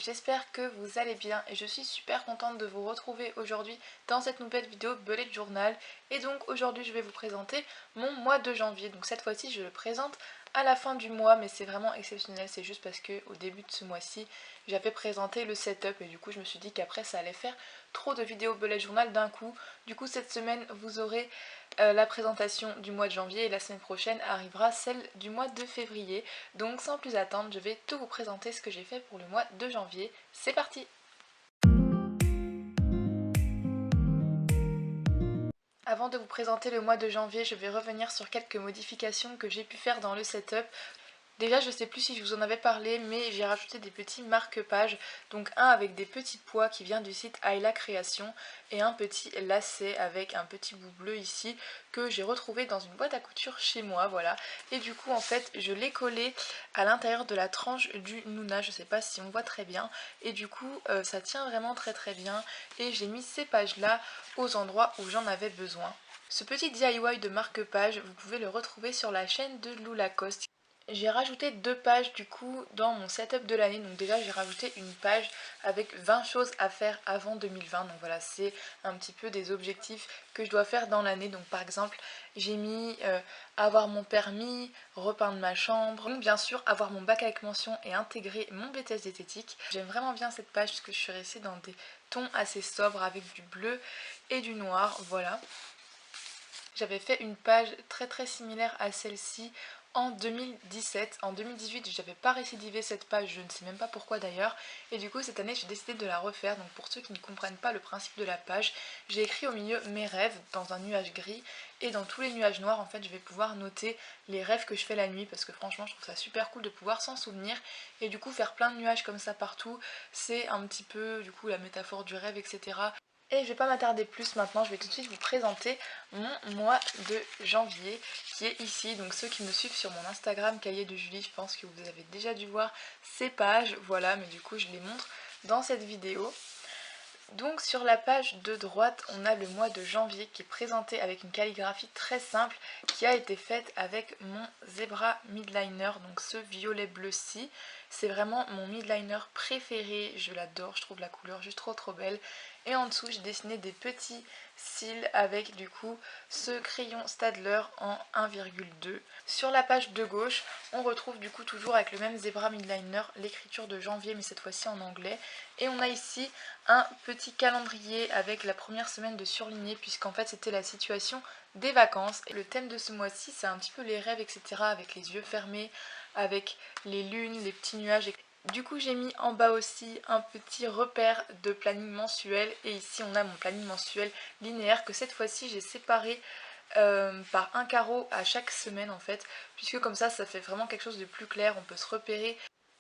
j'espère que vous allez bien et je suis super contente de vous retrouver aujourd'hui dans cette nouvelle vidéo Bullet Journal. Et donc aujourd'hui je vais vous présenter mon mois de janvier. Donc cette fois-ci je le présente à la fin du mois, mais c'est vraiment exceptionnel, c'est juste parce que au début de ce mois-ci j'avais présenté le setup et du coup je me suis dit qu'après ça allait faire trop de vidéos Bullet Journal d'un coup. Du coup cette semaine vous aurez la présentation du mois de janvier et la semaine prochaine arrivera celle du mois de février. Donc sans plus attendre, je vais tout vous présenter ce que j'ai fait pour le mois de janvier. C'est parti! Avant de vous présenter le mois de janvier, je vais revenir sur quelques modifications que j'ai pu faire dans le setup. Déjà, je sais plus si je vous en avais parlé, mais j'ai rajouté des petits marque-pages. Donc un avec des petits pois qui vient du site Ayla Création et un petit lacet avec un petit bout bleu ici que j'ai retrouvé dans une boîte à couture chez moi, voilà. Et du coup, en fait, je l'ai collé à l'intérieur de la tranche du Nuna, je sais pas si on voit très bien. Et du coup, ça tient vraiment très bien et j'ai mis ces pages-là aux endroits où j'en avais besoin. Ce petit DIY de marque-page, vous pouvez le retrouver sur la chaîne de Lou Lacoste. J'ai rajouté 2 pages du coup dans mon setup de l'année, donc déjà j'ai rajouté une page avec 20 choses à faire avant 2020, donc voilà, c'est un petit peu des objectifs que je dois faire dans l'année. Donc par exemple j'ai mis avoir mon permis, repeindre ma chambre, donc bien sûr avoir mon bac avec mention et intégrer mon BTS diététique. J'aime vraiment bien cette page parce que je suis restée dans des tons assez sobres avec du bleu et du noir, voilà. J'avais fait une page très similaire à celle-ci en 2017. En 2018, j'avais pas récidivé cette page, je ne sais même pas pourquoi d'ailleurs. Et du coup, cette année, j'ai décidé de la refaire. Donc pour ceux qui ne comprennent pas le principe de la page, j'ai écrit au milieu mes rêves dans un nuage gris. Et dans tous les nuages noirs, en fait, je vais pouvoir noter les rêves que je fais la nuit. Parce que franchement, je trouve ça super cool de pouvoir s'en souvenir. Et du coup, faire plein de nuages comme ça partout, c'est un petit peu, du coup, la métaphore du rêve, etc. Et je vais pas m'attarder plus maintenant, je vais tout de suite vous présenter mon mois de janvier qui est ici. Donc ceux qui me suivent sur mon Instagram Cahier de Julie, je pense que vous avez déjà dû voir ces pages, voilà, mais du coup je les montre dans cette vidéo. Donc sur la page de droite, on a le mois de janvier qui est présenté avec une calligraphie très simple qui a été faite avec mon Zebra Midliner, donc ce violet bleu-ci. C'est vraiment mon midliner préféré, je l'adore, je trouve la couleur juste trop belle. Et en dessous, j'ai dessiné des petits cils avec du coup ce crayon Staedtler en 1,2. Sur la page de gauche, on retrouve du coup toujours avec le même Zebra Midliner l'écriture de janvier, mais cette fois-ci en anglais. Et on a ici un petit calendrier avec la première semaine de surligné, puisqu'en fait c'était la situation des vacances. Et le thème de ce mois-ci, c'est un petit peu les rêves, etc. avec les yeux fermés, avec les lunes, les petits nuages. Du coup j'ai mis en bas aussi un petit repère de planning mensuel, et ici on a mon planning mensuel linéaire que cette fois-ci j'ai séparé par un carreau à chaque semaine en fait, puisque comme ça fait vraiment quelque chose de plus clair, on peut se repérer.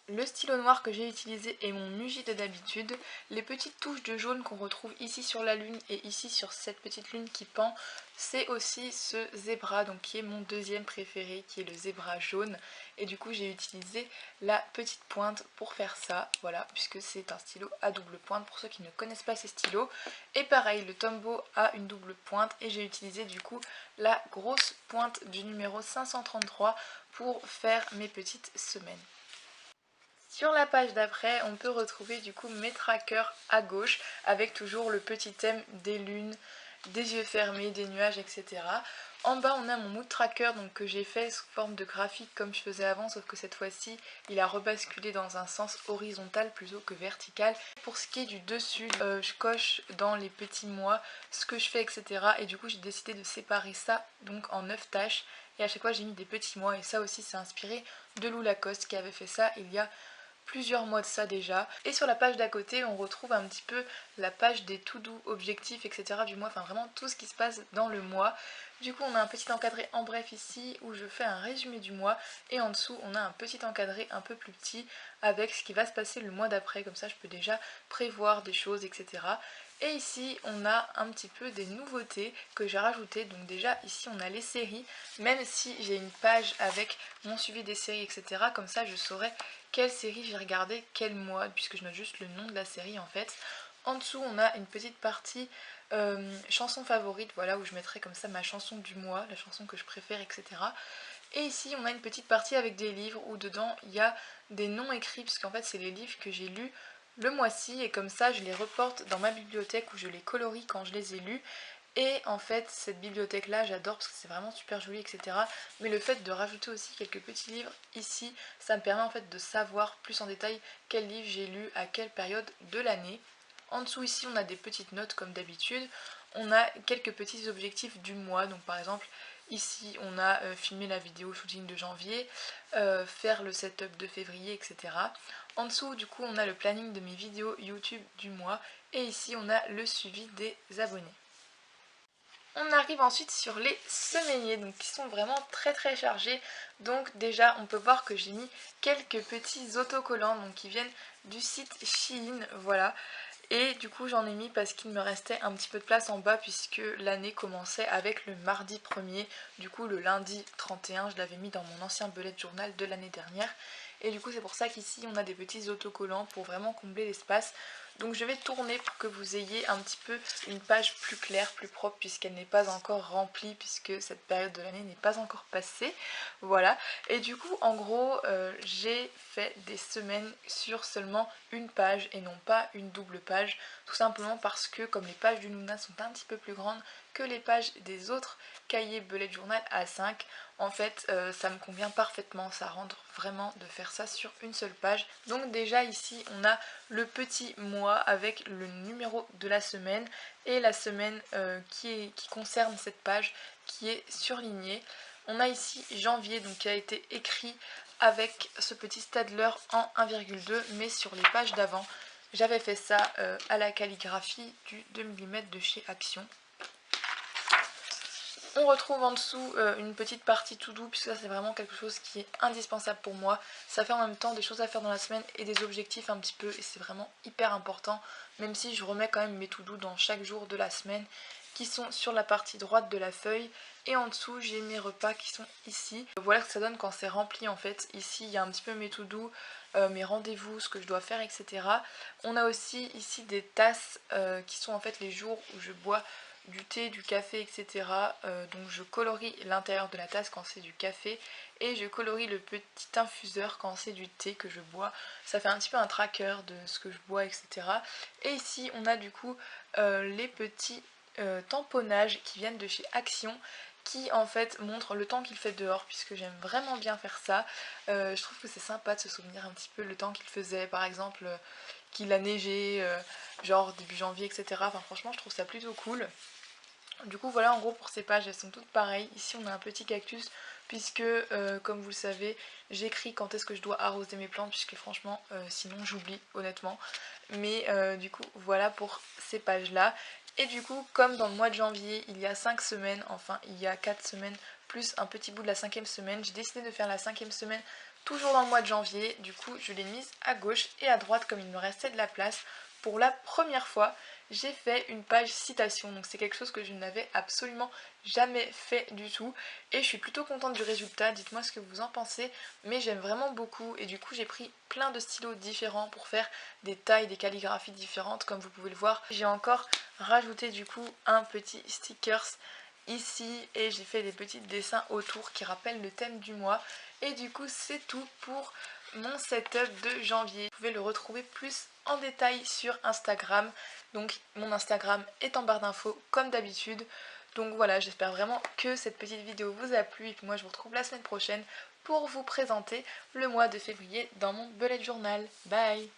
Le stylo noir que j'ai utilisé est mon Muji de d'habitude. Les petites touches de jaune qu'on retrouve ici sur la lune et ici sur cette petite lune qui pend, c'est aussi ce zébra, donc qui est mon deuxième préféré, qui est le zébra jaune. Et du coup j'ai utilisé la petite pointe pour faire ça, voilà, puisque c'est un stylo à double pointe pour ceux qui ne connaissent pas ces stylos. Et pareil, le Tombow a une double pointe et j'ai utilisé du coup la grosse pointe du numéro 533 pour faire mes petites semaines. Sur la page d'après, on peut retrouver du coup mes trackers à gauche avec toujours le petit thème des lunes, des yeux fermés, des nuages, etc. En bas, on a mon mood tracker donc, que j'ai fait sous forme de graphique comme je faisais avant, sauf que cette fois-ci, il a rebasculé dans un sens horizontal plutôt que vertical. Pour ce qui est du dessus, je coche dans les petits mois ce que je fais, etc. Et du coup, j'ai décidé de séparer ça donc en 9 tâches. Et à chaque fois, j'ai mis des petits mois. Et ça aussi, c'est inspiré de Lou Lacoste qui avait fait ça il y a plusieurs mois de ça déjà. Et sur la page d'à côté, on retrouve un petit peu la page des to-do, objectifs, etc. du mois, enfin vraiment tout ce qui se passe dans le mois. Du coup, on a un petit encadré en bref ici où je fais un résumé du mois, et en dessous, on a un petit encadré un peu plus petit avec ce qui va se passer le mois d'après, comme ça je peux déjà prévoir des choses, etc. Et ici on a un petit peu des nouveautés que j'ai rajoutées. Donc déjà ici on a les séries, même si j'ai une page avec mon suivi des séries, etc. Comme ça je saurai quelle série j'ai regardé quel mois, puisque je note juste le nom de la série en fait. En dessous on a une petite partie chansons favorites, voilà, où je mettrai comme ça ma chanson du mois, la chanson que je préfère, etc. Et ici on a une petite partie avec des livres où dedans il y a des noms écrits, puisqu'en fait c'est les livres que j'ai lus le mois-ci et comme ça je les reporte dans ma bibliothèque où je les colorie quand je les ai lus. Et en fait cette bibliothèque là j'adore parce que c'est vraiment super joli, etc. Mais le fait de rajouter aussi quelques petits livres ici, ça me permet en fait de savoir plus en détail quel livre j'ai lu à quelle période de l'année. En dessous ici on a des petites notes comme d'habitude. On a quelques petits objectifs du mois, donc par exemple ici on a filmé la vidéo shooting de janvier, faire le setup de février, etc. En dessous du coup on a le planning de mes vidéos YouTube du mois et ici on a le suivi des abonnés. On arrive ensuite sur les semainiers, donc qui sont vraiment très chargés. Donc déjà on peut voir que j'ai mis quelques petits autocollants donc qui viennent du site Shein, voilà. Et du coup j'en ai mis parce qu'il me restait un petit peu de place en bas puisque l'année commençait avec le mardi 1er. Du coup le lundi 31 je l'avais mis dans mon ancien bullet journal de l'année dernière. Et du coup c'est pour ça qu'ici on a des petits autocollants pour vraiment combler l'espace. Donc je vais tourner pour que vous ayez un petit peu une page plus claire, plus propre puisqu'elle n'est pas encore remplie puisque cette période de l'année n'est pas encore passée. Voilà. Et du coup en gros j'ai fait des semaines sur seulement une page et non pas une double page. Tout simplement parce que comme les pages du Nuna sont un petit peu plus grandes que les pages des autres cahiers bullet journal A5, en fait ça me convient parfaitement, ça rentre vraiment de faire ça sur une seule page. Donc déjà ici on a le petit mois avec le numéro de la semaine et la semaine qui concerne cette page qui est surlignée. On a ici janvier donc qui a été écrit avec ce petit Stadler en 1,2 mais sur les pages d'avant. J'avais fait ça à la calligraphie du 2 mm de chez Action. On retrouve en dessous une petite partie to do puisque ça c'est vraiment quelque chose qui est indispensable pour moi. Ça fait en même temps des choses à faire dans la semaine et des objectifs un petit peu et c'est vraiment hyper important, même si je remets quand même mes to do dans chaque jour de la semaine qui sont sur la partie droite de la feuille et en dessous j'ai mes repas qui sont ici. Voilà ce que ça donne quand c'est rempli en fait. Ici il y a un petit peu mes to do, mes rendez-vous, ce que je dois faire, etc. On a aussi ici des tasses qui sont en fait les jours où je bois du thé, du café, etc. Donc je colorie l'intérieur de la tasse quand c'est du café et je colorie le petit infuseur quand c'est du thé que je bois. Ça fait un petit peu un tracker de ce que je bois, etc. Et ici on a du coup les petits tamponnages qui viennent de chez Action qui en fait montrent le temps qu'il fait dehors puisque j'aime vraiment bien faire ça. Je trouve que c'est sympa de se souvenir un petit peu le temps qu'il faisait, par exemple qu'il a neigé genre début janvier, etc. Enfin franchement je trouve ça plutôt cool. Du coup voilà en gros pour ces pages, elles sont toutes pareilles. Ici on a un petit cactus puisque comme vous le savez j'écris quand est-ce que je dois arroser mes plantes puisque franchement sinon j'oublie honnêtement. Mais du coup voilà pour ces pages là. Et du coup comme dans le mois de janvier il y a 5 semaines, enfin il y a 4 semaines plus un petit bout de la 5e semaine, j'ai décidé de faire la 5e semaine toujours dans le mois de janvier. Du coup je l'ai mise à gauche et à droite comme il me restait de la place. Pour la première fois j'ai fait une page citation, donc c'est quelque chose que je n'avais absolument jamais fait du tout et je suis plutôt contente du résultat. Dites-moi ce que vous en pensez, mais j'aime vraiment beaucoup et du coup j'ai pris plein de stylos différents pour faire des tailles, des calligraphies différentes comme vous pouvez le voir. J'ai encore rajouté du coup un petit stickers ici et j'ai fait des petits dessins autour qui rappellent le thème du mois et du coup c'est tout pour mon setup de janvier. Vous pouvez le retrouver plus en détail sur Instagram, donc mon Instagram est en barre d'infos comme d'habitude. Donc voilà, j'espère vraiment que cette petite vidéo vous a plu et que moi je vous retrouve la semaine prochaine pour vous présenter le mois de février dans mon bullet journal. Bye!